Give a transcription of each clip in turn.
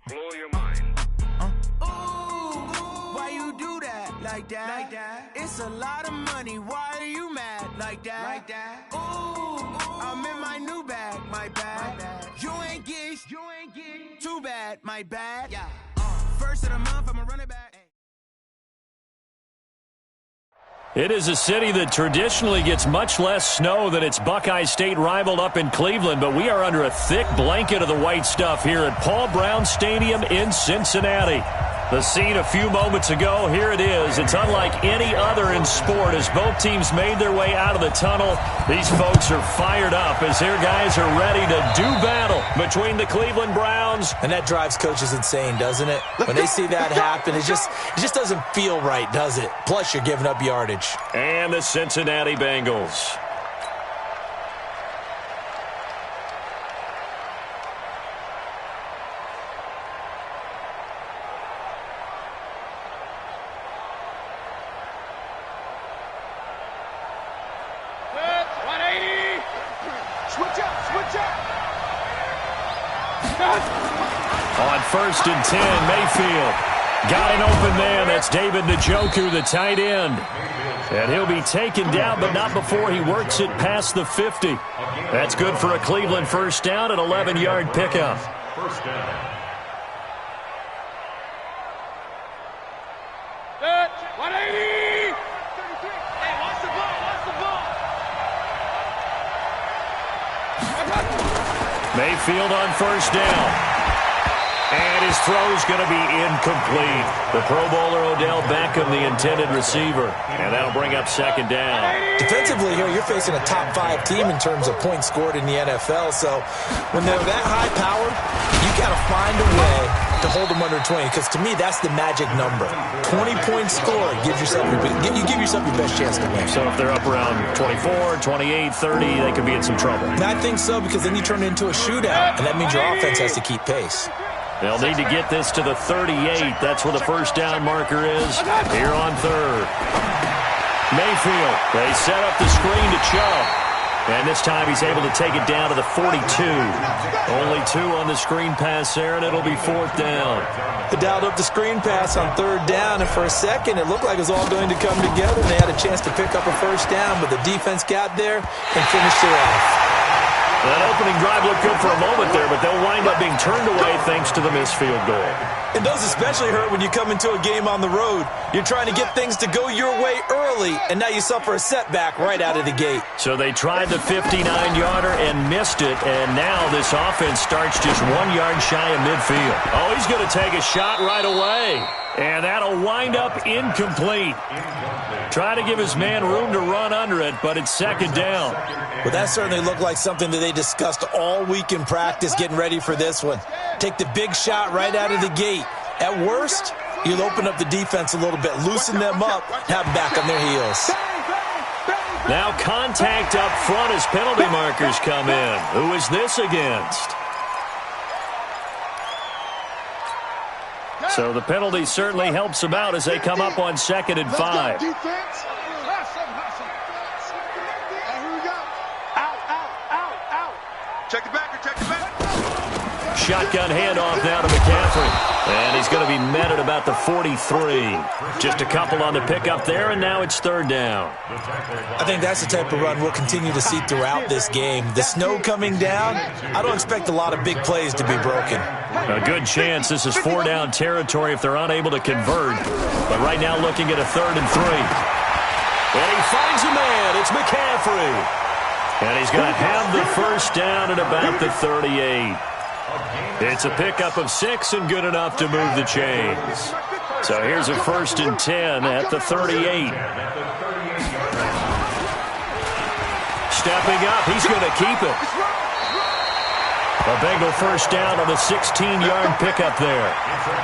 blow your mind. Ooh, why you do that? Like that? Like that? It's a lot of money. Why are you mad? Like that? Like that? Ooh, I'm in my new bag. My bad. You ain't get too bad. My bad. Yeah. First of the month, I'ma run it back. It is a city that traditionally gets much less snow than its Buckeye State rival up in Cleveland, but we are under a thick blanket of the white stuff here at Paul Brown Stadium in Cincinnati. The scene a few moments ago, here it is. It's unlike any other in sport as both teams made their way out of the tunnel. These folks are fired up as their guys are ready to do battle between the Cleveland Browns. And that drives coaches insane, doesn't it? When they see that happen, it just doesn't feel right, does it? Plus, you're giving up yardage. And the Cincinnati Bengals. On 1st and 10, Mayfield got an open man. That's David Njoku, the tight end. And he'll be taken down, but not before he works it past the 50. That's good for a Cleveland first down, an 11-yard pickup. First down. Set, 180! Hey, watch the ball, Mayfield on first down. And his throw's going to be incomplete. The Pro Bowler Odell Beckham, the intended receiver. And that'll bring up second down. Defensively here, you're facing a top 5 team in terms of points scored in the NFL. So when they're that high powered, you got to find a way to hold them under 20. Because to me, that's the magic number. 20-point score gives yourself your best chance to win. So if they're up around 24, 28, 30, they could be in some trouble. And I think so, because then you turn it into a shootout, and that means your offense has to keep pace. They'll need to get this to the 38. That's where the first down marker is here on 3rd. Mayfield, they set up the screen to Chubb. And this time he's able to take it down to the 42. Only 2 on the screen pass there, and it'll be 4th down. They dialed up the screen pass on 3rd down, and for a second it looked like it was all going to come together. They had a chance to pick up a first down, but the defense got there and finished it off. That opening drive looked good for a moment there, but they'll wind up being turned away thanks to the missed field goal. And those especially hurt when you come into a game on the road. You're trying to get things to go your way early, and now you suffer a setback right out of the gate. So they tried the 59-yarder and missed it, and now this offense starts just 1 yard shy of midfield. Oh, he's going to take a shot right away, and that'll wind up incomplete. Try to give his man room to run under it, but it's second down. Well, that certainly looked like something that they discussed all week in practice getting ready for this one. Take the big shot right out of the gate. At worst, you'll open up the defense a little bit, loosen them up, have them back on their heels. Now contact up front as penalty markers come in. Who is this against? So the penalty certainly helps them out as they come up on 2nd and 5. Check the backer, check the back. Shotgun handoff now to McCaffrey. And he's going to be met at about the 43. Just a couple on the pickup there, and now it's 3rd down. I think that's the type of run we'll continue to see throughout this game. The snow coming down, I don't expect a lot of big plays to be broken. A good chance this is 4-down territory if they're unable to convert. But right now looking at a 3rd and 3. And he finds a man. It's McCaffrey. And he's going to have the first down at about the 38. It's a pickup of 6 and good enough to move the chains. So here's a 1st and 10 at the 38. Stepping up, he's going to keep it. A Bengal first down on the 16-yard pickup there.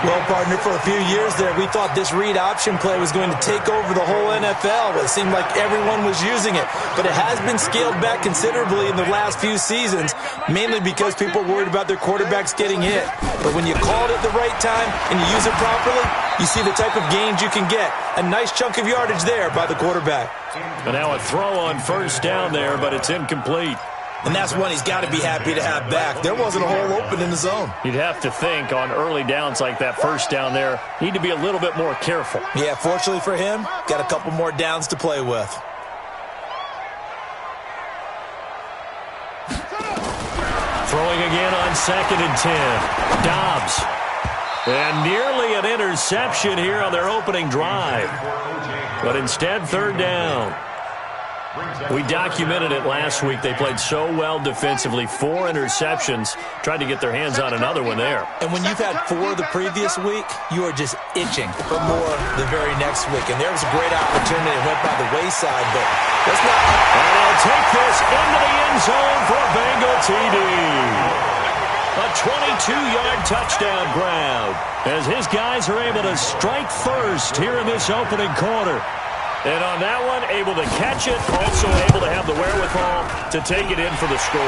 Well, partner, for a few years there, we thought this read option play was going to take over the whole NFL. It seemed like everyone was using it. But it has been scaled back considerably in the last few seasons, mainly because people are worried about their quarterbacks getting hit. But when you call it at the right time and you use it properly, you see the type of gains you can get. A nice chunk of yardage there by the quarterback. And now a throw on first down there, but it's incomplete. And that's one he's got to be happy to have back. There wasn't a hole open in the zone. You'd have to think on early downs like that first down there, need to be a little bit more careful. Yeah, fortunately for him, got a couple more downs to play with. Throwing again on 2nd and 10. Dobbs. And nearly an interception here on their opening drive. But instead, 3rd down. We documented it last week. They played so well defensively. 4 interceptions. Tried to get their hands on another one there. And when you've had 4 the previous week, you are just itching for more the very next week. And there was a great opportunity. It went by the wayside, but let's not... And he'll take this into the end zone for a Bengal TD. A 22-yard touchdown grab as his guys are able to strike first here in this opening quarter. And on that one, able to catch it, also able to have the wherewithal to take it in for the score.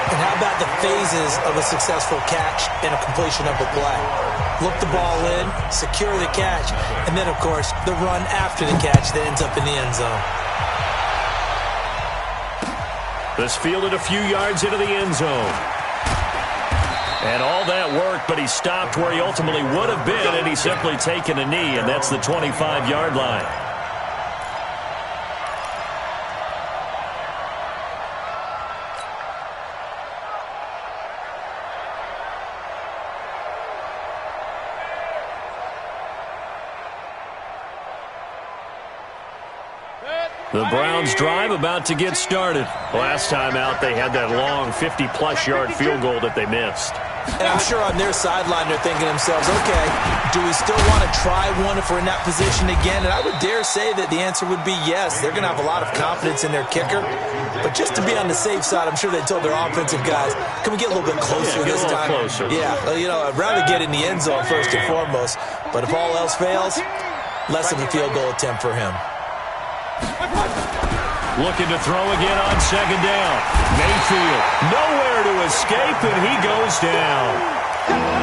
And how about the phases of a successful catch and a completion of a play? Look the ball in, secure the catch, and then, of course, the run after the catch that ends up in the end zone. This fielded a few yards into the end zone. And all that worked, but he stopped where he ultimately would have been, and he's simply taken a knee, and that's the 25-yard line. The Browns drive about to get started. Last time out, they had that long 50-plus yard field goal that they missed. And I'm sure on their sideline, they're thinking to themselves, okay, do we still want to try one if we're in that position again? And I would dare say that the answer would be yes. They're going to have a lot of confidence in their kicker. But just to be on the safe side, I'm sure they told their offensive guys, can we get a little bit closer this time? Closer. Yeah, you know, I'd rather get in the end zone first and foremost. But if all else fails, less of a field goal attempt for him. Looking to throw again on 2nd down. Mayfield nowhere to escape, and he goes down.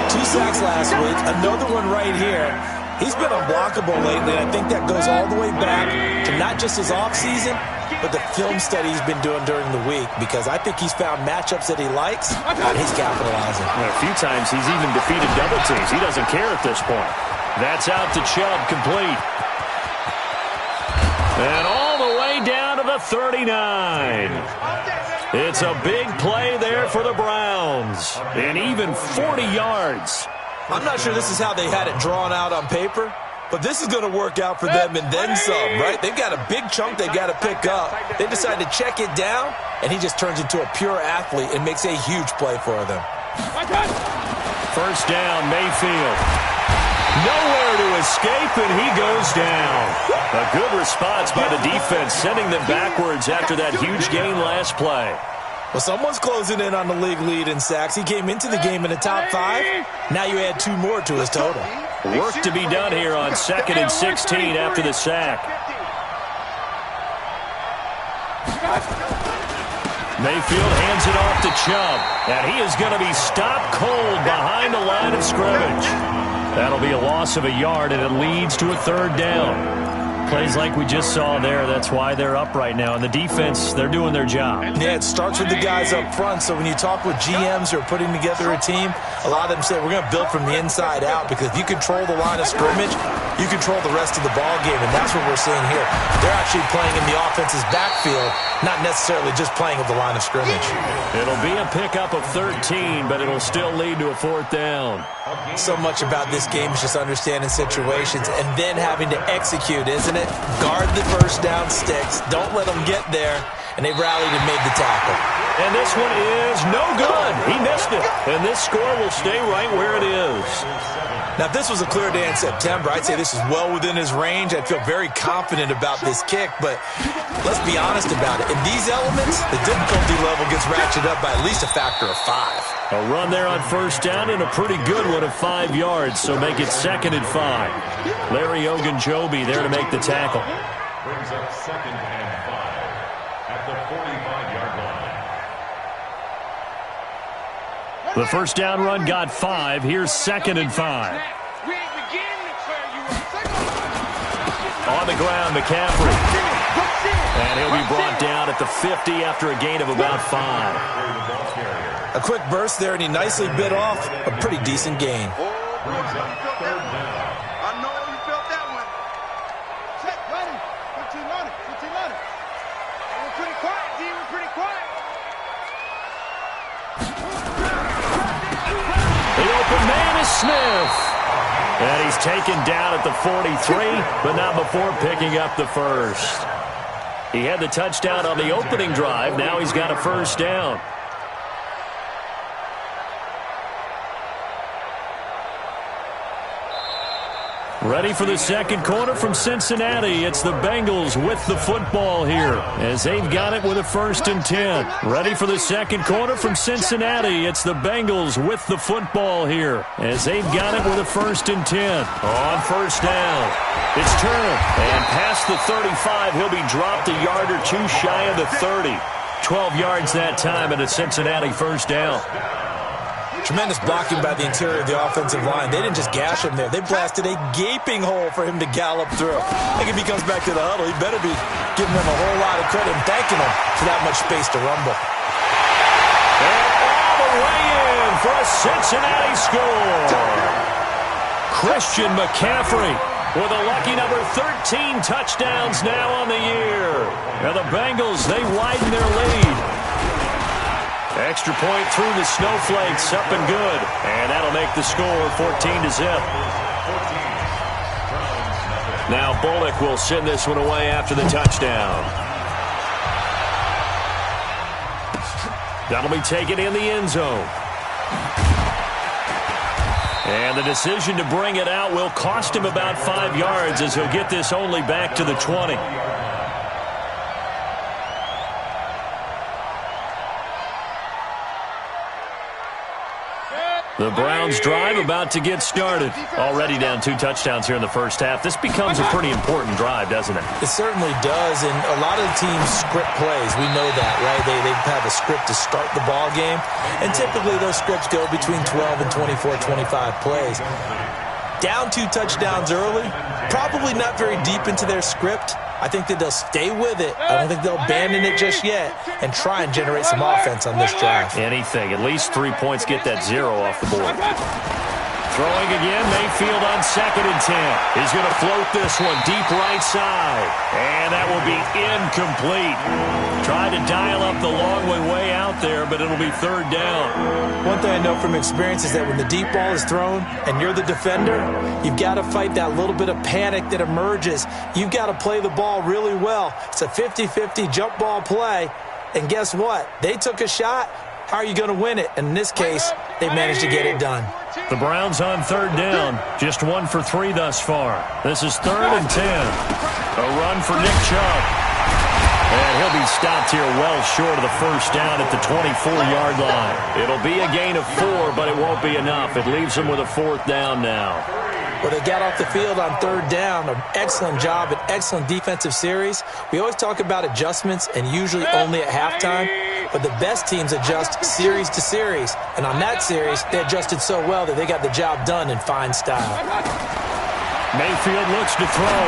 2 sacks last week, another one right here. He's been unblockable lately, and I think that goes all the way back to not just his offseason, but the film study he's been doing during the week, because I think he's found matchups that he likes, and he's capitalizing. A few times he's even defeated double teams. He doesn't care at this point. That's out to Chubb, complete. And all the way down to the 39. It's a big play there for the Browns. And even 40 yards. I'm not sure this is how they had it drawn out on paper, but this is going to work out for them and then some, right? They've got a big chunk they've got to pick up. They decide to check it down, and he just turns into a pure athlete and makes a huge play for them. 1st down, Mayfield. Nowhere to escape, and he goes down. A good response by the defense, sending them backwards after that huge gain last play. Well, someone's closing in on the league lead in sacks. He came into the game in the top 5. Now you add 2 more to his total. Work to be done here on 2nd and 16 after the sack. Mayfield hands it off to Chubb, and he is going to be stopped cold behind the line of scrimmage. That'll be a loss of a yard, and it leads to a 3rd down. Plays like we just saw there, that's why they're up right now. And the defense, they're doing their job. Yeah, it starts with the guys up front. So when you talk with GMs who are putting together a team, a lot of them say, we're going to build from the inside out, because if you control the line of scrimmage, you control the rest of the ball game, and that's what we're seeing here. They're actually playing in the offense's backfield, not necessarily just playing at the line of scrimmage. It'll be a pickup of 13, but it'll still lead to a 4th down. So much about this game is just understanding situations and then having to execute, isn't it? Guard the 1st down sticks. Don't let them get there. And they rallied and made the tackle. And this one is no good. He missed it. And this score will stay right where it is. Now, if this was a clear day in September, I'd say this is well within his range. I'd feel very confident about this kick, but let's be honest about it. In these elements, the difficulty level gets ratcheted up by at least a factor of 5. A run there on 1st down and a pretty good one of 5 yards, so make it 2nd and 5. Larry Ogunjobi there to make the tackle. Brings up 2nd and 5 at the 45-yard line. The 1st down run got 5. Here's 2nd and 5. On the ground, McCaffrey. And he'll be brought down at the 50 after a gain of about 5. A quick burst there, and he nicely bit off a pretty decent gain. I know you felt that one. Check, ready. 15 on it. 15 on it. We're pretty quiet, D. We're pretty quiet. The open man is Smith. And he's taken down at the 43, but not before picking up the first. He had the touchdown on the opening drive. Now he's got a first down. Ready for the second quarter from Cincinnati. It's the Bengals with the football here as they've got it with a 1st and 10. Ready for the second quarter from Cincinnati. It's the Bengals with the football here as they've got it with a 1st and 10. On first down, it's Turner. And past the 35, he'll be dropped a yard or two shy of the 30. 12 yards that time and a Cincinnati first down. Tremendous blocking by the interior of the offensive line. They didn't just gash him there. They blasted a gaping hole for him to gallop through. I think if he comes back to the huddle, he better be giving them a whole lot of credit and thanking them for that much space to rumble. And all the way in for a Cincinnati score. Christian McCaffrey with a lucky number 13 touchdowns now on the year. Now the Bengals, they widen their lead. Extra point through the snowflakes, up and good. And that'll make the score 14-0. Now Bullock will send this one away after the touchdown. That'll be taken in the end zone. And the decision to bring it out will cost him about 5 yards as he'll get this only back to the 20. The Browns drive about to get started. Already down 2 touchdowns here in the first half. This becomes a pretty important drive, doesn't it? It certainly does, and a lot of the teams script plays. We know that, right? They have a script to start the ball game, and typically those scripts go between 12 and 24, 25 plays. Down 2 touchdowns early, probably not very deep into their script. I think that they'll stay with it. I don't think they'll abandon it just yet and try and generate some offense on this drive. Anything. At least 3 points, get that 0 off the board. Throwing again, Mayfield on 2nd and 10. He's going to float this one deep right side. And that will be incomplete. Tried to dial up the long way out there, but it'll be 3rd down. One thing I know from experience is that when the deep ball is thrown and you're the defender, you've got to fight that little bit of panic that emerges. You've got to play the ball really well. It's a 50-50 jump ball play. And guess what? They took a shot. How are you going to win it? And in this case, they managed to get it done. The Browns on 3rd down. Just 1 for 3 thus far. This is 3rd and 10. A run for Nick Chubb. And he'll be stopped here well short of the first down at the 24-yard line. It'll be a gain of 4, but it won't be enough. It leaves him with a 4th down now. Well, they got off the field on 3rd down. An excellent job, an excellent defensive series. We always talk about adjustments and usually only at halftime, but the best teams adjust series to series. And on that series, they adjusted so well that they got the job done in fine style. Mayfield looks to throw.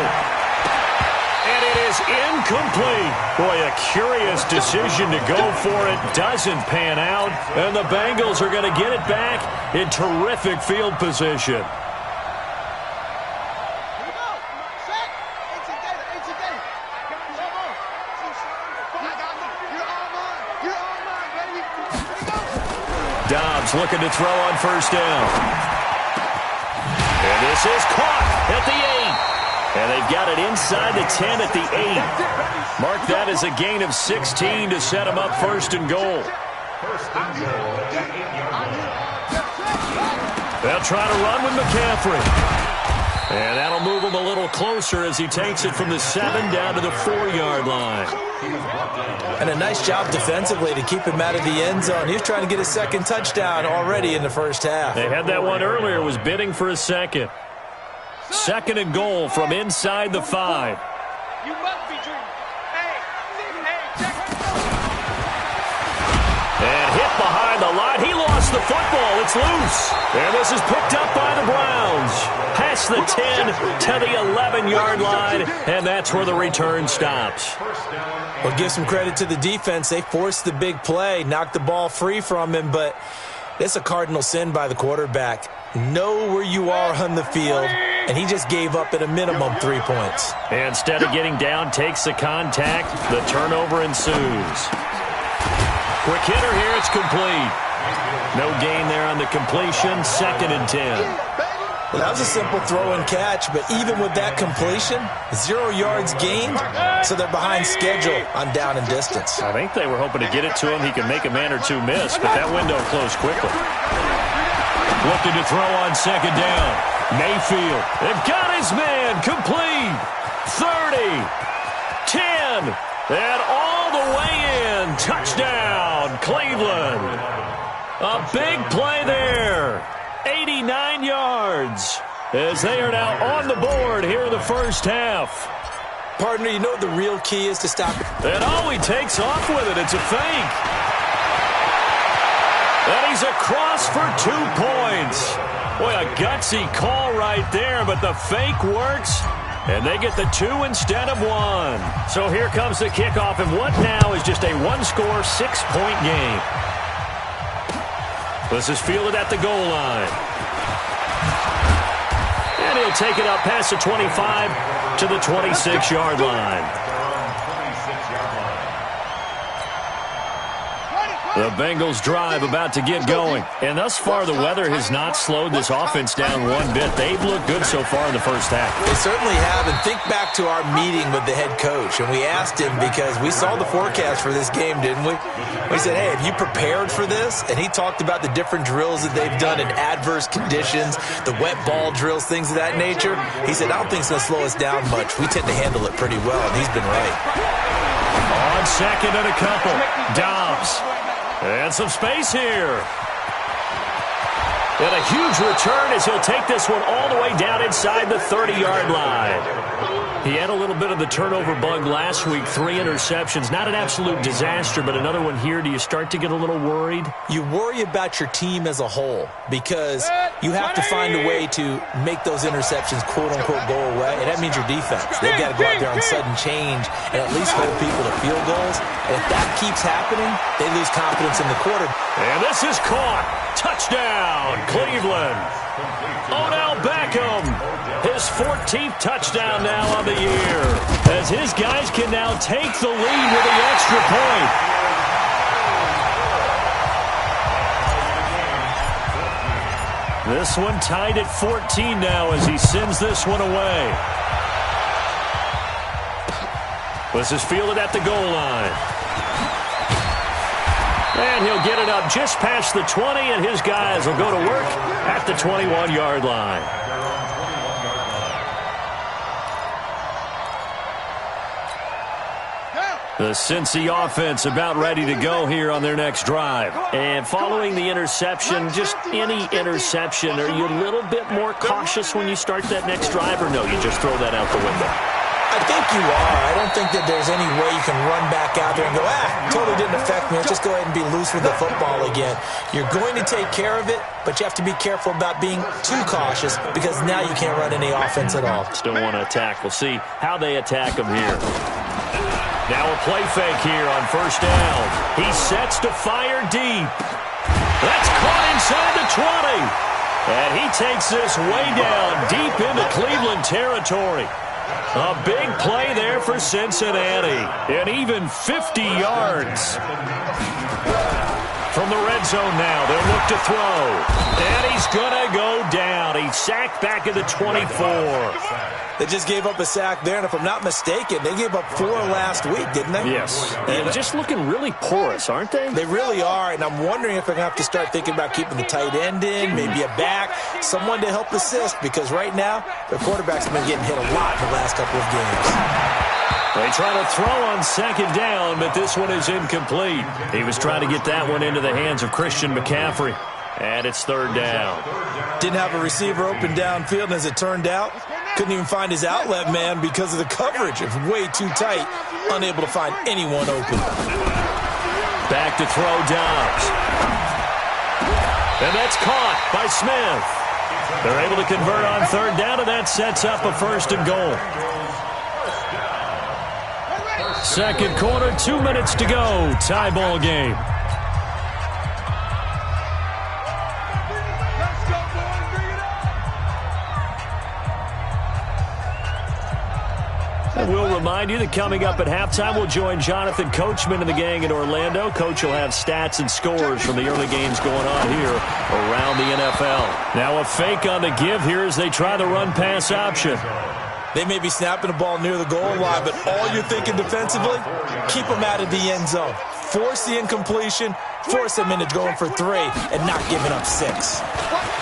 And it is incomplete. Boy, a curious decision to go for it. Doesn't pan out. And the Bengals are going to get it back in terrific field position. Dobbs looking to throw on first down. And this is caught at the 8. And they've got it inside the 10 at the 8. Mark that as a gain of 16 to set them up 1st and goal. They'll try to run with McCaffrey. And that'll move him a little closer as he takes it from the 7 down to the 4-yard line. And a nice job defensively to keep him out of the end zone. He was trying to get a 2nd touchdown already in the first half. They had that one earlier, was bidding for a 2nd. 2nd and goal from inside the 5. You must be dreaming. And hit behind the line. He lost the football. It's loose. And this is picked up by the Browns. Pass across the 10 to the 11-yard line, and that's where the return stops. Well, give some credit to the defense. They forced the big play, knocked the ball free from him, but it's a cardinal sin by the quarterback. Know where you are on the field, and he just gave up at a minimum 3 points. Instead of getting down, takes the contact. The turnover ensues. Quick hitter here, it's complete. No gain there on the completion, 2nd and 10. Well, that was a simple throw and catch, but even with that completion, 0 yards gained, so they're behind schedule on down and distance. I think they were hoping to get it to him. He could make a man or two miss, but that window closed quickly. Looking to throw on 2nd down. Mayfield, they've got his man, complete. 30, 10, and all the way in. Touchdown, Cleveland. A big play there. 89 yards as they are now on the board here in the first half. Partner, you know what the real key is to stop it? And he takes off with it. It's a fake. And he's across for 2 points. Boy, a gutsy call right there, but the fake works, and they get the 2 instead of 1. So here comes the kickoff, and what now is just a one-score, 6-point game. This is fielded at the goal line. And he'll take it up past the 25 to the 26-yard line. The Bengals drive about to get going. And thus far, the weather has not slowed this offense down one bit. They've looked good so far in the first half. They certainly have. And think back to our meeting with the head coach. And we asked him, because we saw the forecast for this game, didn't we? We said, hey, have you prepared for this? And he talked about the different drills that they've done in adverse conditions, the wet ball drills, things of that nature. He said, I don't think it's going to slow us down much. We tend to handle it pretty well, and he's been right. On 2nd and a couple, Dobbs. And some space here. And a huge return as he'll take this one all the way down inside the 30-yard line. He had a little bit of the turnover bug last week, 3 interceptions. Not an absolute disaster, but another one here. Do you start to get a little worried? You worry about your team as a whole because you have to find a way to make those interceptions, quote-unquote, go away. And that means your defense. They've got to go out there on sudden change and at least hold people to field goals. And if that keeps happening, they lose confidence in the quarter. And this is caught. Touchdown, Cleveland. Odell Beckham, his 14th touchdown now on the year, as his guys can now take the lead with the extra point. This one tied at 14 now as he sends this one away. This is fielded at the goal line. And he'll get it up just past the 20, and his guys will go to work at the 21-yard line. The Cincy offense about ready to go here on their next drive. And following the interception, just any interception, are you a little bit more cautious when you start that next drive, or no, you just throw that out the window? I think you are. I don't think that there's any way you can run back out there and go, totally didn't affect me. Let's just go ahead and be loose with the football again. You're going to take care of it, but you have to be careful about being too cautious because now you can't run any offense at all. Still want to attack. We'll see how they attack them here. Now a play fake here on 1st down. He sets to fire deep. That's caught inside the 20. And he takes this way down deep into Cleveland territory. A big play there for Cincinnati. And even 50 yards. From the red zone now, they'll look to throw. And he's going to go down. He's sacked back at the 24. They just gave up a sack there, and if I'm not mistaken, they gave up 4 last week, didn't they? Yes. And just looking really porous, aren't they? They really are, and I'm wondering if they're going to have to start thinking about keeping the tight end in, maybe a back, someone to help assist, because right now, their quarterback's been getting hit a lot in the last couple of games. They try to throw on 2nd down, but this one is incomplete. He was trying to get that one into the hands of Christian McCaffrey. And it's 3rd down. Didn't have a receiver open downfield, and as it turned out, couldn't even find his outlet man because of the coverage. It was way too tight, unable to find anyone open. Back to throw Dobbs. And that's caught by Smith. They're able to convert on third down, and that sets up a first and goal. Second quarter, 2 minutes to go. Tie ball game. And we'll remind you that coming up at halftime, we'll join Jonathan Coachman and the gang in Orlando. Coach will have stats and scores from the early games going on here around the NFL. Now a fake on the give here as they try the run-pass option. They may be snapping the ball near the goal line, but all you're thinking defensively, keep them out of the end zone. Force the incompletion, force them into going for 3, and not giving up 6.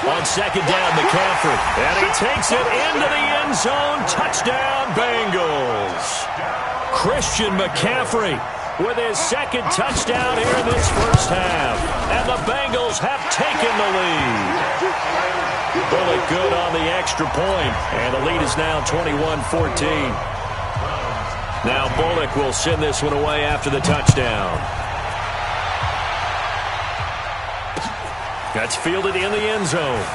On second down, McCaffrey. And he takes it into the end zone. Touchdown, Bengals. Christian McCaffrey with his second touchdown here in this first half. And the Bengals have taken the lead. Bullock good on the extra point. And the lead is now 21-14. Now Bullock will send this one away after the touchdown. That's fielded in the end zone.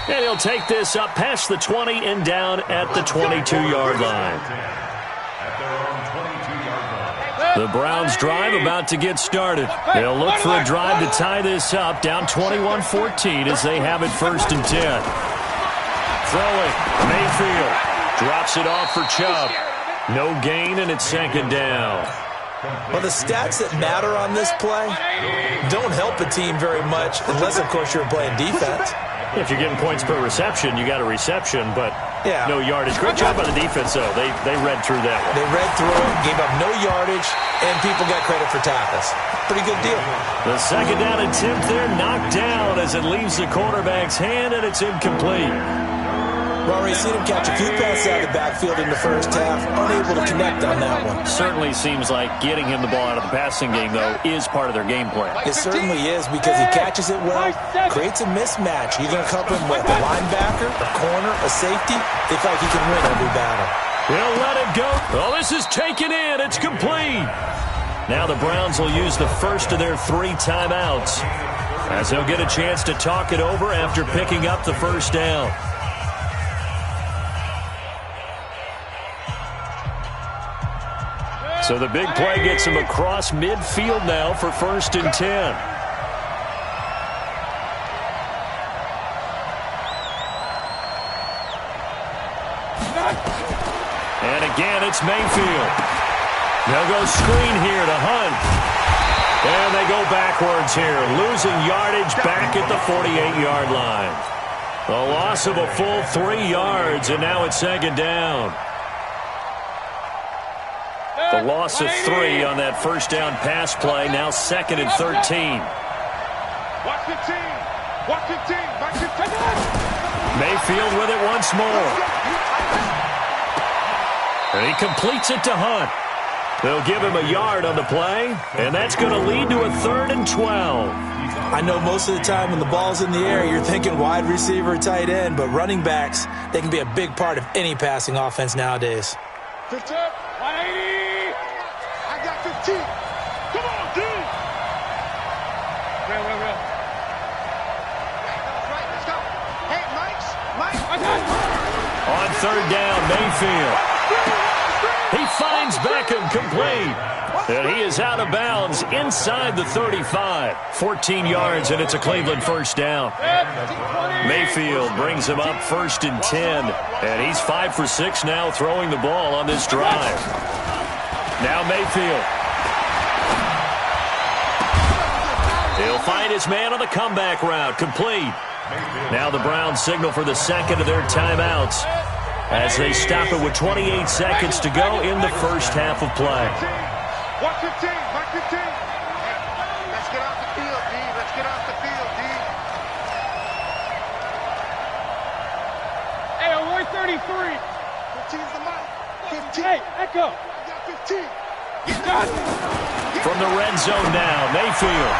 And he'll take this up past the 20 and down at the 22-yard line. The Browns drive about to get started. They'll look for a drive to tie this up, down 21-14 as they have it first and 10. Throwing, Mayfield drops it off for Chubb. No gain, and it's second down. Well, the stats that matter on this play don't help a team very much unless, of course, you're playing defense. If you're getting points per reception, you got a reception, but no yardage. Great job by the defense, though. They read through that one. They read through it, gave up no yardage, and people got credit for tackles. Pretty good deal. The second down attempt there knocked down as it leaves the quarterback's hand, and it's incomplete. Well, we've seen him catch a few passes out of the backfield in the first half, unable to connect on that one. Certainly seems like getting him the ball out of the passing game, though, is part of their game plan. It certainly is because he catches it well, creates a mismatch. You're going to couple him with a linebacker, a corner, a safety. They feel like he can win every battle. He'll let it go. Oh, this is taken in. It's complete. Now the Browns will use the first of their 3 timeouts as they'll get a chance to talk it over after picking up the first down. So the big play gets him across midfield now for first and 10. And again, it's Mayfield. They'll go screen here to Hunt. And they go backwards here, losing yardage back at the 48-yard line. A loss of a full 3 yards, and now it's second down. The loss of 3 on that first down pass play, now second and 13. Watch the team. Watch the team. Watch the team. Mayfield with it once more. And he completes it to Hunt. They'll give him a yard on the play, and that's going to lead to a 3rd and 12. I know most of the time when the ball's in the air, you're thinking wide receiver, tight end, but running backs, they can be a big part of any passing offense nowadays. 180. I got 15. Come on, dude. Real. Right, let's go. Hey, Mike. On third down, Mayfield. He finds Beckham complete. And he is out of bounds inside the 35. 14 yards, and it's a Cleveland first down. Mayfield brings him up first and 10. And he's 5 for 6 now throwing the ball on this drive. Now Mayfield. He'll find his man on the comeback route. Complete. Now the Browns signal for the second of their timeouts as they stop it with 28 seconds to go in the first half of play. Watch the team. Watch the team. Hey, let's get off the field, D. Let's get off the field, D. Hey, we're 33. 15's the mark. 15. Hey, Echo. I got 15. From the red zone now, Mayfield.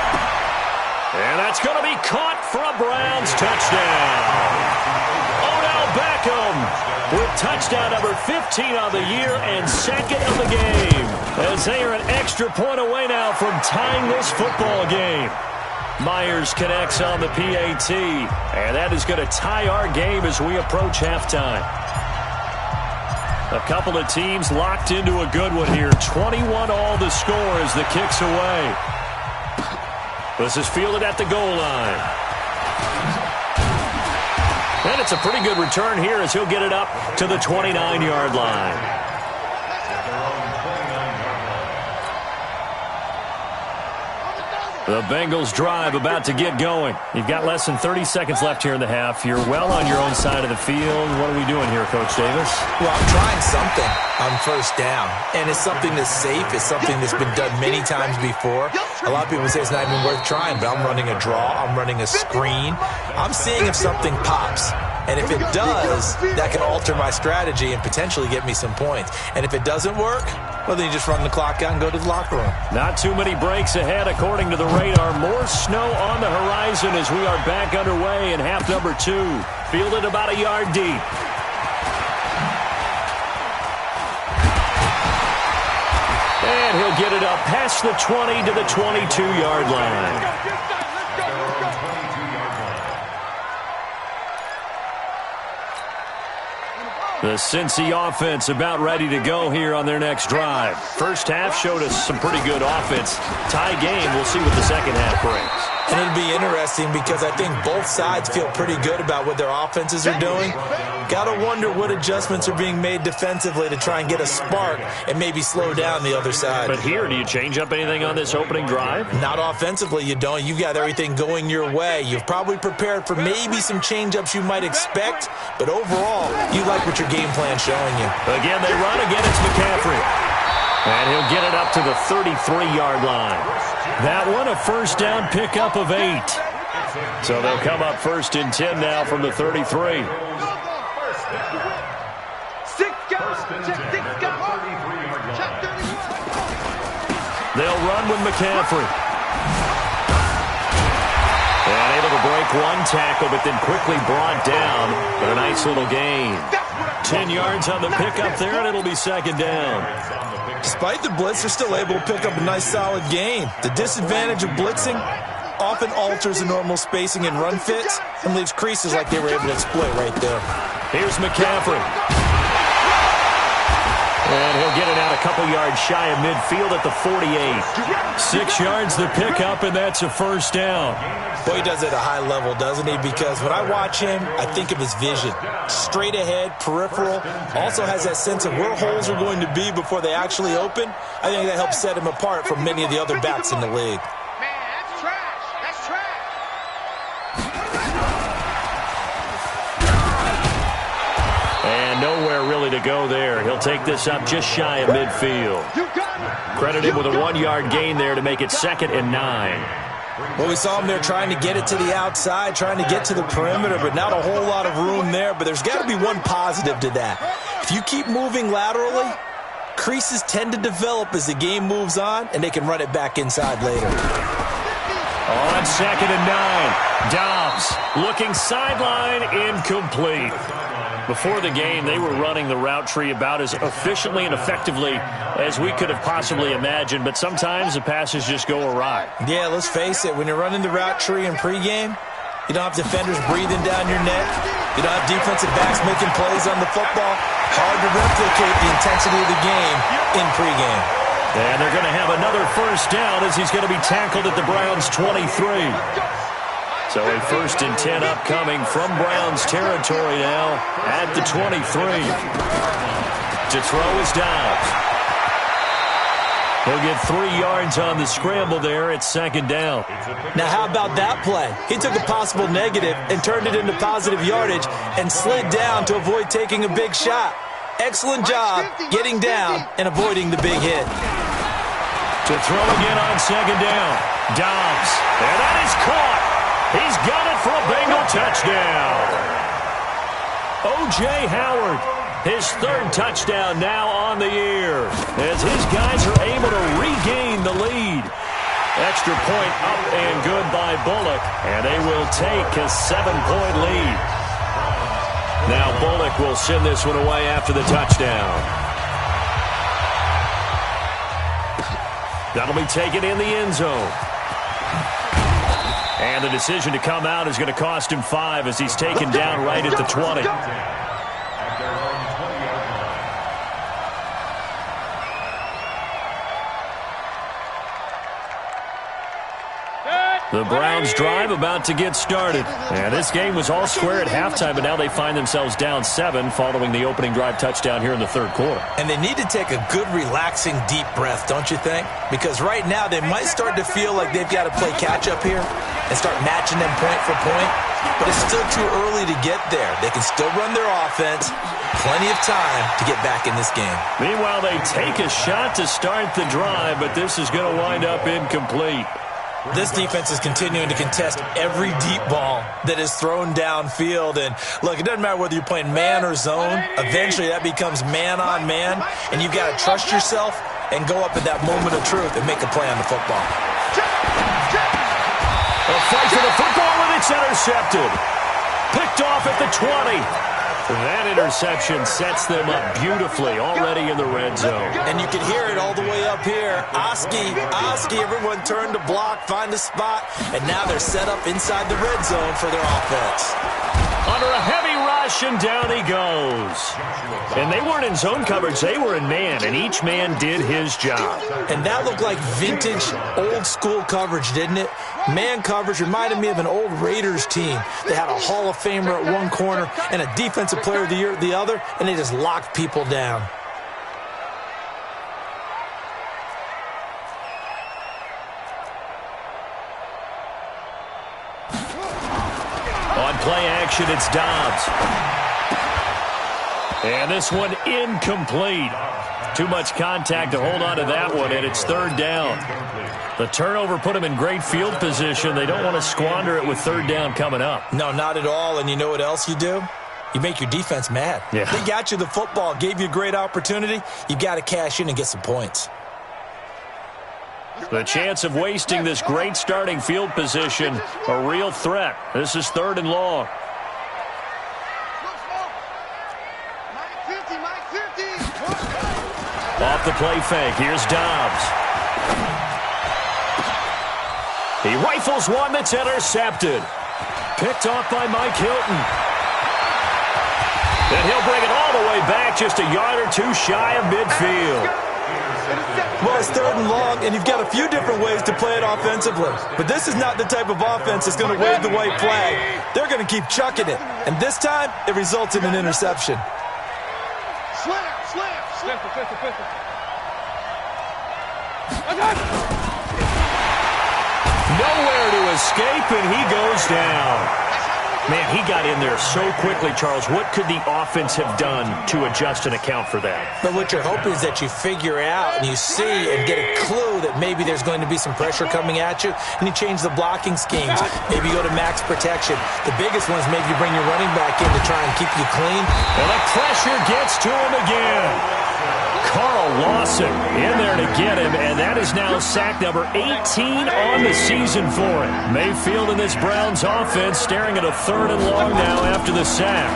And that's going to be caught for a Browns touchdown. Odell Beckham with touchdown number 15 on the year and second of the game, as they are an extra point away now from tying this football game. Myers connects on the PAT, and that is going to tie our game as we approach halftime. A couple of teams locked into a good one here. 21 all the score as the kick's away. This is fielded at the goal line. And it's a pretty good return here as he'll get it up to the 29-yard line. The Bengals drive about to get going. You've got less than 30 seconds left here in the half. You're well on your own side of the field. What are we doing here, Coach Davis? Well, I'm trying something on first down, and it's something that's safe. It's something that's been done many times before. A lot of people say it's not even worth trying, but I'm running a draw. I'm running a screen. I'm seeing if something pops. And if it does, that can alter my strategy and potentially get me some points. And if it doesn't work, well, then you just run the clock out and go to the locker room. Not too many breaks ahead according to the radar. More snow on the horizon as we are back underway in half number 2. Fielded about a yard deep. And he'll get it up past the 20 to the 22-yard line. The Cincy offense about ready to go here on their next drive. First half showed us some pretty good offense. Tie game, we'll see what the second half brings. And it'll be interesting because I think both sides feel pretty good about what their offenses are doing. Got to wonder what adjustments are being made defensively to try and get a spark and maybe slow down the other side. But here, do you change up anything on this opening drive? Not offensively, you don't. You've got everything going your way. You've probably prepared for maybe some change-ups you might expect, but overall, you like what your game plan's showing you. Again, they run again. It's McCaffrey. And he'll get it up to the 33-yard line. That one, a first down pickup of 8. So they'll come up first and 10 now from the 33. They'll run with McCaffrey. And able to break one tackle, but then quickly brought down for a nice little gain. 10 yards on the pickup there, and it'll be second down. Despite the blitz, they're still able to pick up a nice solid gain. The disadvantage of blitzing often alters the normal spacing and run fits and leaves creases like they were able to exploit right there. Here's McCaffrey. And he'll get it out a couple yards shy of midfield at the 48. 6 yards the pickup, and that's a first down. Boy, he does it at a high level, doesn't he? Because when I watch him, I think of his vision. Straight ahead, peripheral. Also has that sense of where holes are going to be before they actually open. I think that helps set him apart from many of the other backs in the league. Man, that's trash. That's trash. And nowhere really to go there. He'll take this up just shy of midfield. Credit him with a 1-yard gain there to make it 2nd and 9. Well, we saw him there trying to get it to the outside, trying to get to the perimeter, but not a whole lot of room there. But there's got to be one positive to that. If you keep moving laterally, creases tend to develop as the game moves on, and they can run it back inside later. On 2nd and 9, Dobbs looking sideline, incomplete. Before the game, they were running the route tree about as efficiently and effectively as we could have possibly imagined, but sometimes the passes just go awry. Yeah, let's face it, when you're running the route tree in pregame, you don't have defenders breathing down your neck. You don't have defensive backs making plays on the football. Hard to replicate the intensity of the game in pregame. And they're going to have another first down as he's going to be tackled at the Browns' 23. So a 1st and 10 upcoming from Browns territory now at the 23. To throw is Dobbs. He'll get 3 yards on the scramble there. It's 2nd down. Now, how about that play? He took a possible negative and turned it into positive yardage and slid down to avoid taking a big shot. Excellent job getting down and avoiding the big hit. To throw again on 2nd down. Dobbs. And that is caught. He's got it for a Bengal touchdown. O.J. Howard, his 3rd touchdown now on the year, as his guys are able to regain the lead. Extra point up and good by Bullock, and they will take a 7-point lead. Now Bullock will send this one away after the touchdown. That'll be taken in the end zone. And the decision to come out is going to cost him 5 as he's taken down right at the 20. The Browns drive about to get started. And this game was all square at halftime, but now they find themselves down 7 following the opening drive touchdown here in the third quarter. And they need to take a good, relaxing, deep breath, don't you think? Because right now they might start to feel like they've got to play catch-up here and start matching them point for point. But it's still too early to get there. They can still run their offense. Plenty of time to get back in this game. Meanwhile, they take a shot to start the drive, but this is going to wind up incomplete. This defense is continuing to contest every deep ball that is thrown downfield. And, look, it doesn't matter whether you're playing man or zone. Eventually, that becomes man-on-man, and you've got to trust yourself and go up at that moment of truth and make a play on the football. A fight for the football, and it's intercepted. Picked off at the 20. That interception sets them up beautifully already in the red zone. And you can hear it all the way up here. Oski, everyone turned to block, find a spot, and now they're set up inside the red zone for their offense. Under a heavy rush, and down he goes. And they weren't in zone coverage, they were in man, and each man did his job. And that looked like vintage, old-school coverage, didn't it? Man coverage reminded me of an old Raiders team. They had a Hall of Famer at one corner and a Defensive Player of the Year at the other, and they just locked people down. On play action, it's Dobbs. And this one incomplete. Too much contact to hold on to that one, and it's third down. The turnover put them in great field position. They don't want to squander it with third down coming up. No, not at all. And you know what else you do? You make your defense mad. Yeah. They got you the football, gave you a great opportunity. You got to cash in and get some points. The chance of wasting this great starting field position, a real threat. This is third and long. Off the play fake, here's Dobbs. He rifles one that's intercepted. Picked off by Mike Hilton. Then he'll bring it all the way back, just a yard or two shy of midfield. Well, it's third and long, and you've got a few different ways to play it offensively. But this is not the type of offense that's going to wave the white flag. They're going to keep chucking it. And this time, it results in an interception. Nowhere to escape, and he goes down. Man, he got in there so quickly, Charles. What could the offense have done to adjust and account for that? But what you're hoping is that you figure out and you see and get a clue that maybe there's going to be some pressure coming at you, and you change the blocking schemes. Maybe you go to max protection. The biggest one is maybe you bring your running back in to try and keep you clean. And the pressure gets to him again. Carl Lawson in there to get him, and that is now sack number 18 on the season for him. Mayfield in this Browns offense staring at a third and long now after the sack.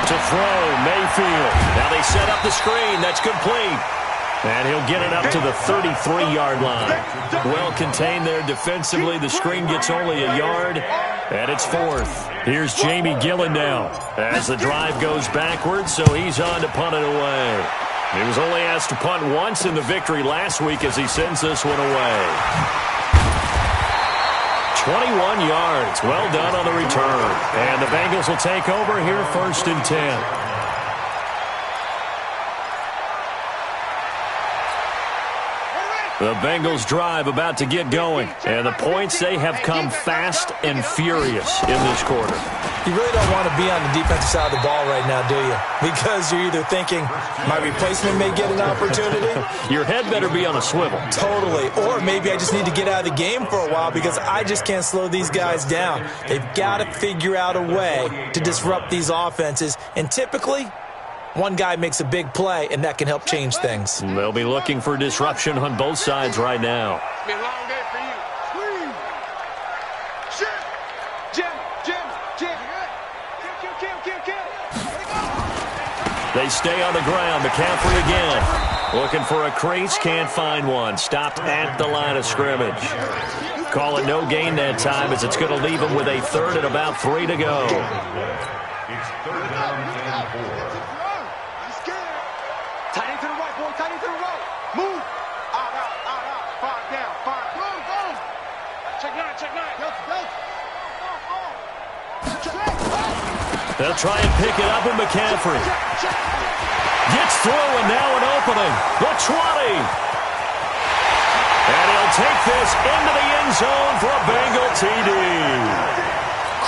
To throw, Mayfield. Now they set up the screen. That's complete. And he'll get it up to the 33-yard line. Well contained there defensively. The screen gets only a yard, and it's fourth. Here's Jamie Gillen now as the drive goes backwards, so he's on to punt it away. He was only asked to punt once in the victory last week as he sends this one away. 21 yards. Well done on the return. And the Bengals will take over here first and 10. The Bengals drive about to get going. And the points, they have come fast and furious in this quarter. You really don't want to be on the defensive side of the ball right now, do you? Because you're either thinking, my replacement may get an opportunity. Your head better be on a swivel. Totally. Or maybe I just need to get out of the game for a while because I just can't slow these guys down. They've got to figure out a way to disrupt these offenses. And typically, one guy makes a big play, and that can help change things. They'll be looking for disruption on both sides right now. It's been a long day for you. Squeeze. Shit. Jim. Kill. They stay on the ground. McCaffrey again. Looking for a crease, can't find one. Stopped at the line of scrimmage. Call it no gain that time as it's going to leave him with a third and about 3 to go. It's third down and 4. Tight end to the right, boy. Tight end to the right. Move. Out. 5 down. 5. Boom. Check 9. Go. They'll try and pick it up with McCaffrey. Gets through, and now an opening. The 20. And he'll take this into the end zone for a Bengal TD.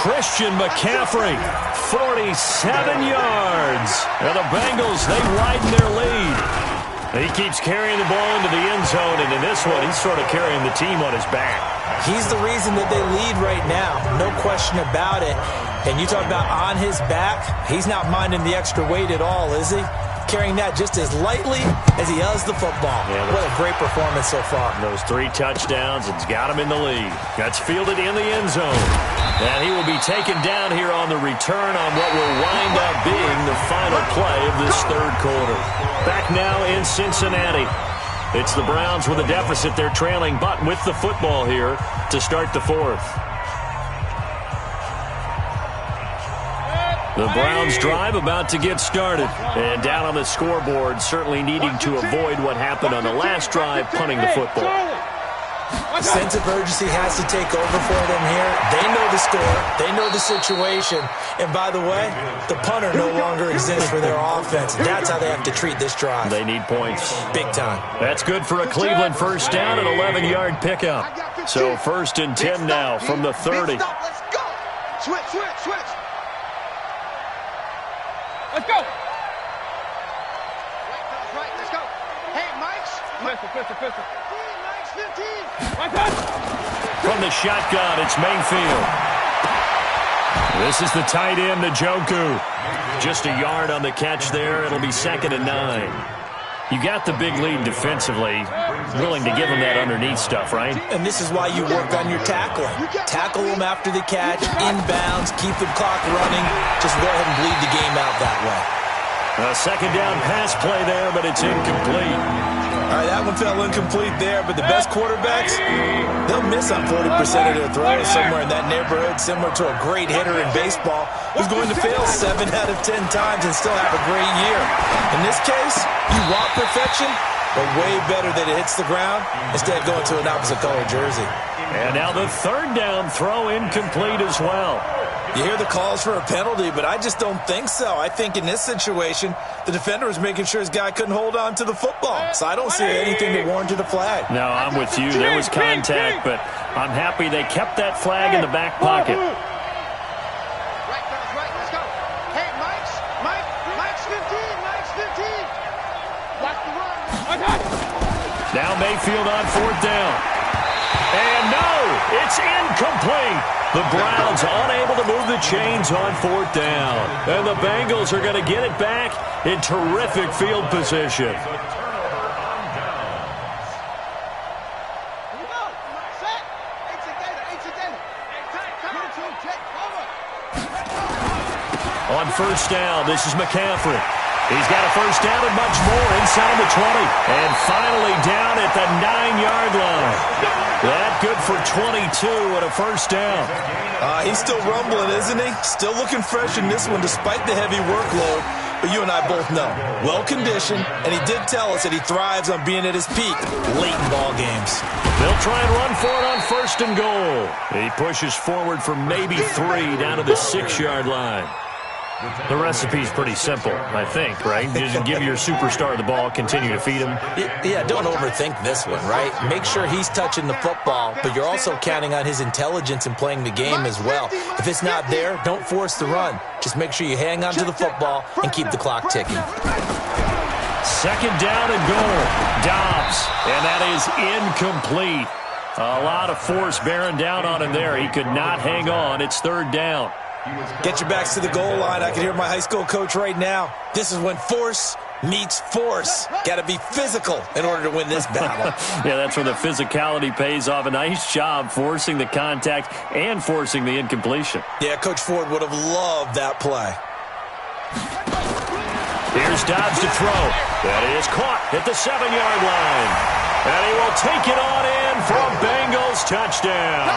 Christian McCaffrey, 47 yards. And the Bengals, they widen their lead. He keeps carrying the ball into the end zone, and in this one, he's sort of carrying the team on his back. He's the reason that they lead right now. No question about it. And you talk about on his back, he's not minding the extra weight at all, is he? Carrying that just as lightly as he does the football. Yeah, what a great performance so far. Those 3 touchdowns, it's got him in the lead. That's fielded in the end zone. And he will be taken down here on the return on what will wind up being the final play of this third quarter. Back now in Cincinnati. It's the Browns with a deficit. They're trailing, but with the football here to start the fourth. The Browns drive about to get started. And down on the scoreboard, certainly needing to avoid what happened on the last drive, punting the football. Sense of urgency has to take over for them here. They know the score. They know the situation. And by the way, the punter no longer exists for their offense. That's how they have to treat this drive. They need points. Big time. That's good for a Cleveland first down, an 11-yard pickup. So 1st and 10 now from the 30. Let's go. Switch. Let's go. Right, let's go. Hey, Mike's. Pistol. Mike's 15. From the shotgun, it's Mayfield. This is the tight end, Njoku. Just a yard on the catch there. It'll be 2nd and 9. You got the big lead defensively, willing to give him that underneath stuff, right? And this is why you work on your tackling. Tackle them after the catch, inbounds, keep the clock running. Just go ahead and bleed the game out that way. A 2nd down pass play there, but it's incomplete. All right, that one fell incomplete there, but the best quarterbacks, they'll miss on 40% of their throws somewhere in that neighborhood, similar to a great hitter in baseball who's going to fail 7 out of 10 times and still have a great year. In this case, you want perfection, but way better that it hits the ground instead of going to an opposite color jersey. And now the 3rd down throw incomplete as well. You hear the calls for a penalty, but I just don't think so. I think in this situation, the defender was making sure his guy couldn't hold on to the football. So I don't see anything that warranted a flag. No, I'm with you. There was contact, but I'm happy they kept that flag in the back pocket. Right, let's go. Hey, Mike's 15. Watch the run. Now Mayfield on 4th down. And no, it's incomplete. The Browns unable to move the chains on 4th down. And the Bengals are going to get it back in terrific field position. On 1st down, this is McCaffrey. He's got a 1st down and much more inside the 20. And finally down at the 9-yard line. That good for 22 and a 1st down. He's still rumbling, isn't he? Still looking fresh in this one despite the heavy workload. But you and I both know, well-conditioned, and he did tell us that he thrives on being at his peak late in ball games. They'll try and run for it on 1st and goal. He pushes forward for maybe 3 down to the 6-yard line. The recipe's pretty simple, I think, right? Just give your superstar the ball, continue to feed him. Yeah, don't overthink this one, right? Make sure he's touching the football, but you're also counting on his intelligence in playing the game as well. If it's not there, don't force the run. Just make sure you hang on to the football and keep the clock ticking. 2nd down and goal. Dobbs, and that is incomplete. A lot of force bearing down on him there. He could not hang on. It's 3rd down. Get your backs to the goal line. I can hear my high school coach right now. This is when force meets force. Got to be physical in order to win this battle. Yeah, that's where the physicality pays off. A nice job forcing the contact and forcing the incompletion. Yeah, Coach Ford would have loved that play. Here's Dobbs to throw. That is caught at the 7-yard line. And he will take it on in for a Bengals touchdown.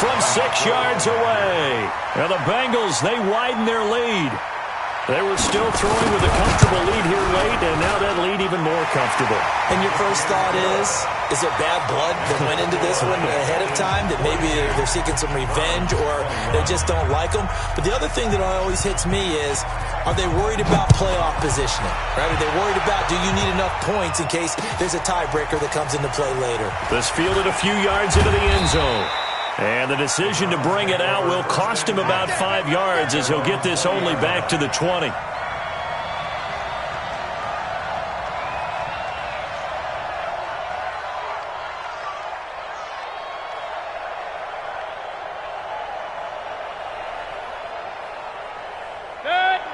From 6 yards away. And the Bengals, they widen their lead. They were still throwing with a comfortable lead here late, and now that lead even more comfortable. And your first thought is there bad blood that went into this one ahead of time, that maybe they're seeking some revenge or they just don't like them? But the other thing that always hits me is, are they worried about playoff positioning? Right? Are they worried about, do you need enough points in case there's a tiebreaker that comes into play later? This fielded a few yards into the end zone. And the decision to bring it out will cost him about 5 yards as he'll get this only back to the 20.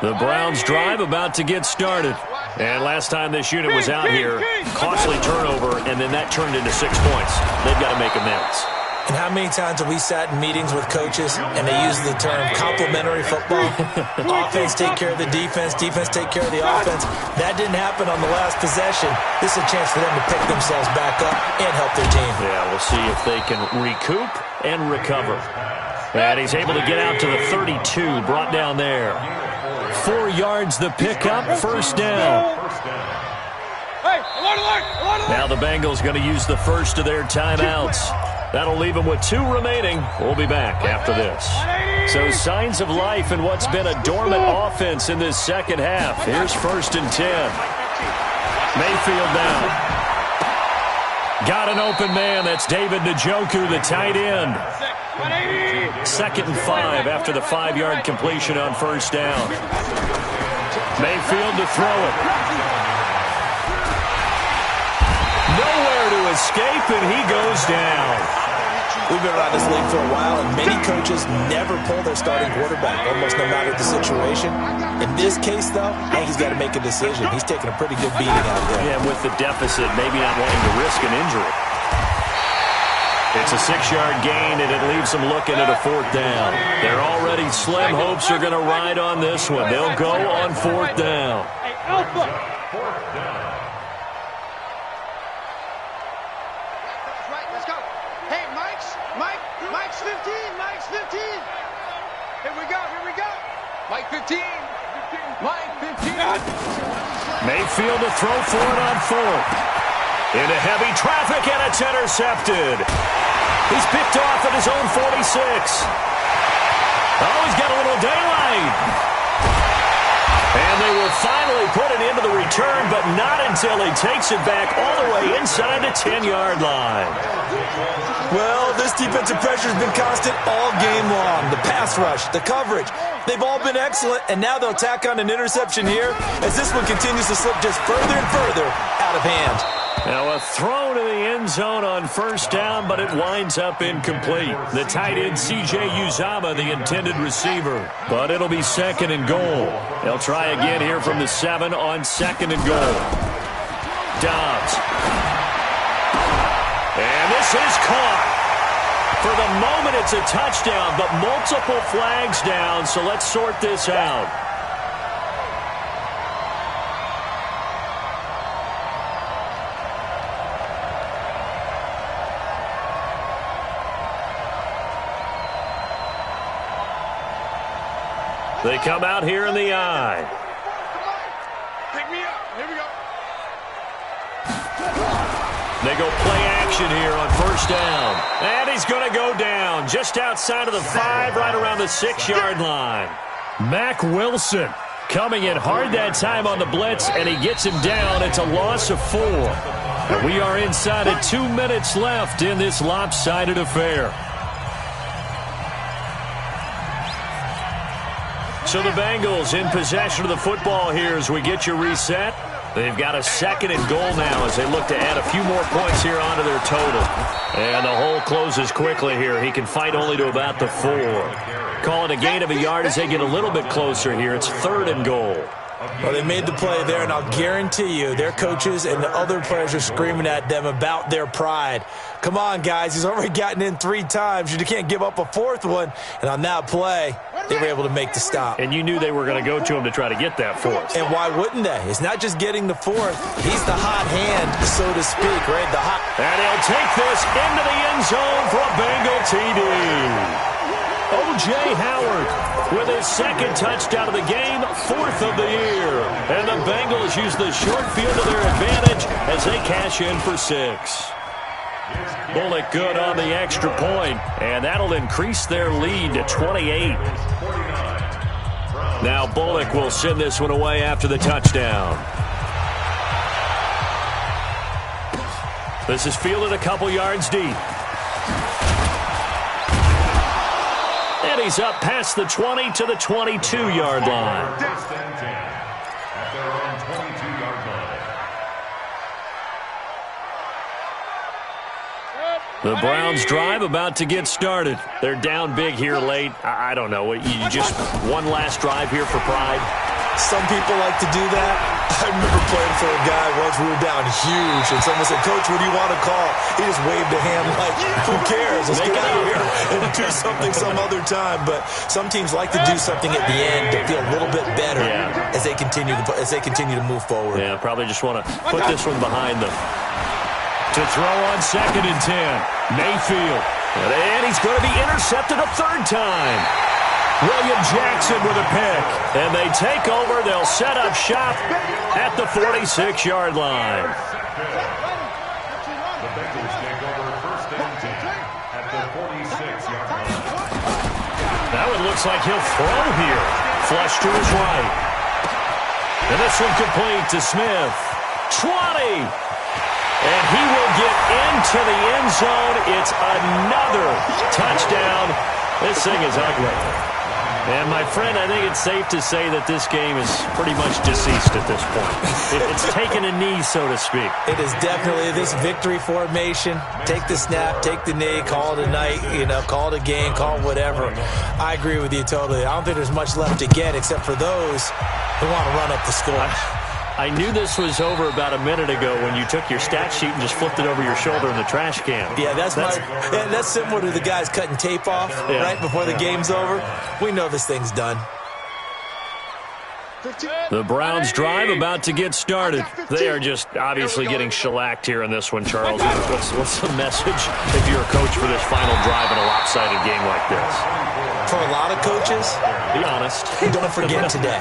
The Browns drive about to get started. And last time this unit was out here, costly turnover, and then that turned into 6 points. They've got to make amends. And how many times have we sat in meetings with coaches and they use the term complementary football? Offense take care of the defense, defense take care of the offense. That didn't happen on the last possession. This is a chance for them to pick themselves back up and help their team. Yeah, we'll see if they can recoup and recover. And he's able to get out to the 32, brought down there. 4 yards the pickup, first down. Now the Bengals going to use the first of their timeouts. That'll leave them with 2 remaining. We'll be back after this. So signs of life in what's been a dormant offense in this second half. Here's 1st and 10. Mayfield down. Got an open man. That's David Njoku, the tight end. 2nd and 5 after the 5-yard completion on first down. Mayfield to throw it. Nowhere to escape, and he goes down. We've been around this league for a while, and many coaches never pull their starting quarterback, almost no matter the situation. In this case, though, I think he's got to make a decision. He's taking a pretty good beating out there. Yeah, with the deficit, maybe not wanting to risk an injury. It's a 6-yard gain, and it leaves them looking at a 4th down. They're already slim hopes are going to ride on this one. They'll go on 4th down. Mike's 15. Mike's 15. Here we go. Mike 15. Mike 15. Mayfield to throw for it on 4th. Into heavy traffic, and it's intercepted. He's picked off at his own 46. Oh, he's got a little daylight. And they will finally put it into the return, but not until he takes it back all the way inside the 10-yard line. Well, this defensive pressure has been constant all game long. The pass rush, the coverage, they've all been excellent, and now they'll tack on an interception here as this one continues to slip just further and further out of hand. Now a throw to the end zone on first down, but it winds up incomplete. The tight end, C.J. Uzomah, the intended receiver. But it'll be 2nd and goal. They'll try again here from the 7 on 2nd and goal. Dobbs. And this is caught. For the moment, it's a touchdown, but multiple flags down, so let's sort this out. They come out here in the eye. Pick me up. Here we go. They go play action here on first down. And he's going to go down just outside of the 5, right around the 6-yard line. Mack Wilson coming in hard that time on the blitz, and he gets him down. It's a loss of 4. And we are inside of 2 minutes left in this lopsided affair. So the Bengals in possession of the football here as we get you reset. They've got a 2nd and goal now as they look to add a few more points here onto their total. And the hole closes quickly here. He can fight only to about the 4. Call it a gain of a yard as they get a little bit closer here. It's 3rd and goal. Well, they made the play there, and I'll guarantee you their coaches and the other players are screaming at them about their pride. Come on, guys. He's already gotten in 3 times. You can't give up a 4th one. And on that play, they were able to make the stop. And you knew they were going to go to him to try to get that fourth. And why wouldn't they? It's not just getting the fourth. He's the hot hand, so to speak, right? And he'll take this into the end zone for a Bengal TD. O.J. Howard with his second touchdown of the game, fourth of the year. And the Bengals use the short field to their advantage as they cash in for 6. Bullock good on the extra point, and that'll increase their lead to 28. Now Bullock will send this one away after the touchdown. This is fielded a couple yards deep. And he's up past the 20 to the 22-yard line. At their own 22-yard line. The Browns drive about to get started. They're down big here late. I don't know. You just one last drive here for pride? Some people like to do that. I remember playing for a guy once. We were down huge, and someone said, "Coach, what do you want to call?" He just waved a hand like, who cares? Let's get out of here and do something some other time. But some teams like to do something at the end to feel a little bit better as they continue to move forward. Yeah, probably just want to put this one behind them. To throw on 2nd and 10. Mayfield. And he's going to be intercepted a third time. William Jackson with a pick. And they take over. They'll set up shop at the 46-yard line. The Bengals take over 1st and 10 at the 46-yard line. Now it looks like he'll throw here. Flush to his right. And this one complete to Smith. 20. And he will get into the end zone. It's another touchdown. This thing is ugly. And, my friend, I think it's safe to say that this game is pretty much deceased at this point. It's taken a knee, so to speak. It is definitely this victory formation. Take the snap, take the knee, call it a night, call it a game, call it whatever. I agree with you totally. I don't think there's much left to get except for those who want to run up the score. I knew this was over about a minute ago when you took your stat sheet and just flipped it over your shoulder in the trash can. Yeah, that's similar to the guys cutting tape off right before the game's over. We know this thing's done. The Browns drive about to get started. They are just obviously getting shellacked here in this one, Charles. What's the message if you're a coach for this final drive in a lopsided game like this? For a lot of coaches, be honest. Don't forget today.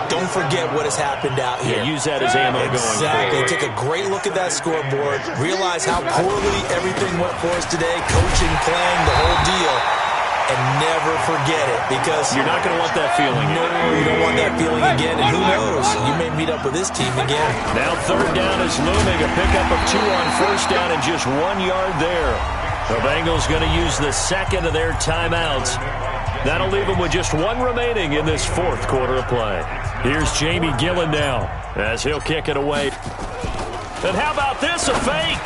Don't forget what has happened out here. Yeah, use that as ammo going forward. Exactly. Take a great look at that scoreboard. Realize how poorly everything went for us today. Coaching, playing, the whole deal. And never forget it, because you're not going to want that feeling. No, you don't want that feeling again. And who knows? You may meet up with this team again. Now 3rd down is looming. A pickup of 2 on 1st down and just 1 yard there. The Bengals going to use the second of their timeouts. That'll leave them with just 1 remaining in this 4th quarter of play. Here's Jamie Gillen now as he'll kick it away. And how about this? A fake.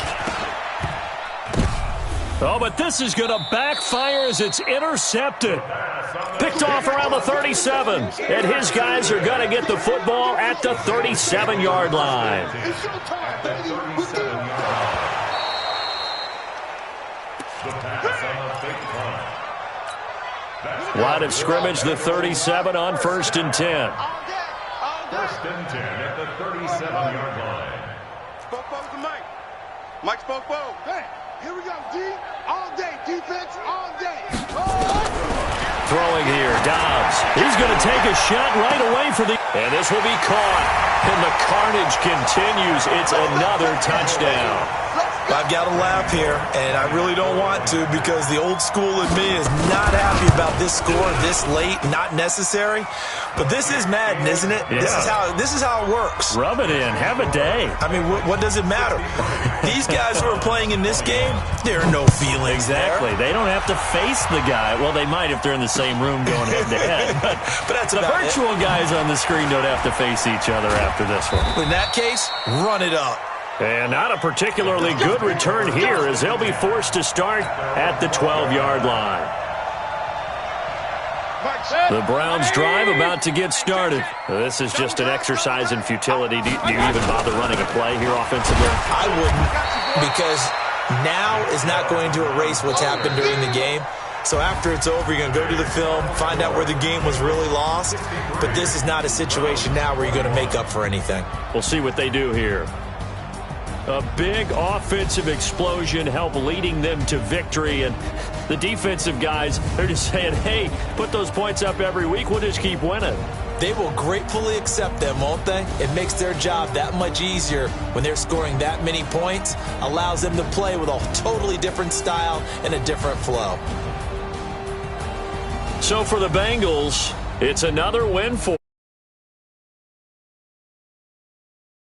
Oh, but this is going to backfire as it's intercepted. Picked off around the 37. And his guys are going to get the football at the 37-yard line. Line of scrimmage, the 37 on 1st and 10. 1st and 10 at the 37-yard line. Spoke to Mike. Mike spoke. Hey, here we go, D. All day. Defense all day. Throwing here, Dobbs. He's going to take a shot right away for the... And this will be caught. And the carnage continues. It's another touchdown. I've got to laugh here, and I really don't want to, because the old school in me is not happy about this score this late, not necessary. But this is Madden, isn't it? Yeah. This is how it works. Rub it in. Have a day. I mean, what does it matter? These guys who are playing in this game, there are no feelings exactly. there. They don't have to face the guy. Well, they might if they're in the same room going head-to-head. But that's the virtual guys on the screen don't have to face each other after this one. In that case, run it up. And not a particularly good return here, as they'll be forced to start at the 12-yard line. The Browns drive about to get started. This is just an exercise in futility. Do you even bother running a play here offensively? I wouldn't, because now is not going to erase what's happened during the game. So after it's over, you're going to go to the film, find out where the game was really lost. But this is not a situation now where you're going to make up for anything. We'll see what they do here. A big offensive explosion helped leading them to victory. And the defensive guys, they're just saying, hey, put those points up every week. We'll just keep winning. They will gratefully accept them, won't they? It makes their job that much easier when they're scoring that many points. Allows them to play with a totally different style and a different flow. So for the Bengals, it's another win for